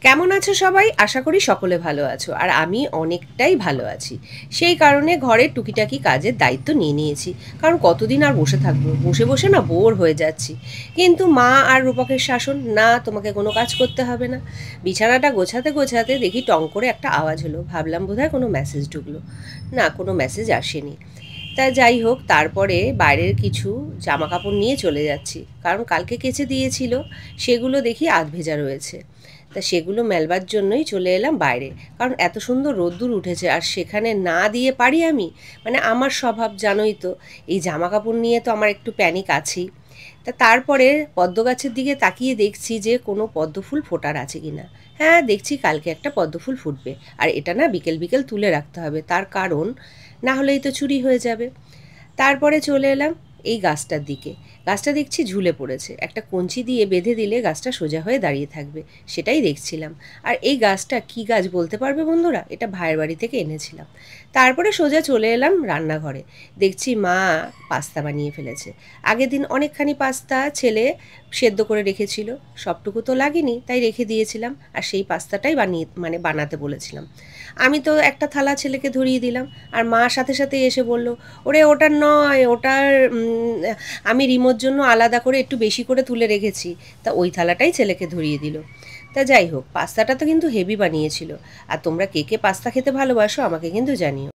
কেমন আছো সবাই? আশা করি সকলে ভালো আছো। আর আমি অনেকটাই ভালো আছি। সেই কারণে ঘরের টুকিটাকি কাজের দায়িত্ব নিয়ে নিয়েছি। কারণ কতদিন আর বসে থাকবো? বসে, বসে না বোর হয়ে যাচ্ছি। কিন্তু মা আর রূপকের শাসন, "না, তোমাকে কোনো কাজ করতে হবে না।" বিছানাটা গোছাতে, গোছাতে দেখি টং করে একটা আওয়াজ হলো। ভাবলাম বোধহয় কোনো মেসেজ ঢুকলো। না, কোনো মেসেজ আসেনি। তা যাই হোক, তারপরে বাইরের কিছু জামাকাপড় নিয়ে চলে যাচ্ছি। কারণ কালকে কেচে দিয়েছিল, সেগুলো দেখি আধভেজা রয়েছে। তা সেগুলো মেলবার জন্যই চলে এলাম বাইরে। কারণ এত সুন্দর রোদ্দুর উঠেছে, আর সেখানে না দিয়ে পারি আমি? মানে আমার স্বভাব জানোই তো, এই জামাকাপড় নিয়ে তো আমার একটু প্যানিক আছেই। তা তারপরে পদ্ম গাছের দিকে তাকিয়ে দেখছি যে কোনো পদ্ম ফুল ফোটার আছে কি না। হ্যাঁ, দেখছি কালকে একটা পদ্ম ফুল ফুটবে। আর এটা না বিকেল বিকেল তুলে রাখতে হবে, তার কারণ না হলেই তো চুরি হয়ে যাবে। তারপরে চলে এলাম এই গাছটার দিকে। গাছটা দেখছি ঝুলে পড়েছে। একটা কঞ্চি দিয়ে বেঁধে দিলে গাছটা সোজা হয়ে দাঁড়িয়ে থাকবে। সেটাই দেখছিলাম। আর এই গাছটা কী গাছ বলতে পারবে বন্ধুরা? এটা ভাইয়ের বাড়ি থেকে এনেছিলাম। তারপরে সোজা চলে এলাম রান্নাঘরে। দেখছি মা পাস্তা বানিয়ে ফেলেছে। আগের দিন অনেকখানি পাস্তা ছেলে সেদ্ধ করে রেখেছিল। সবটুকু তো লাগেনি, তাই রেখে দিয়েছিলাম। আর সেই পাস্তাটাই বানাতে বলেছিলাম। আমি তো একটা থালা ছেলেকে ধরিয়ে দিলাম। আর মা সাথে সাথে এসে বলল, "ওরে ওটার নয়, ওটার আমি রিমোর জন্য আলাদা করে একটু বেশি করে তুলে রেখেছি।" তা ওই থালাটাই ছেলেকে ধরিয়ে দিল। তা যাই হোক, পাস্তাটা তো কিন্তু হেভি বানিয়েছিল। আর তোমরা কে কে পাস্তা খেতে ভালোবাসো আমাকে কিন্তু জানিও।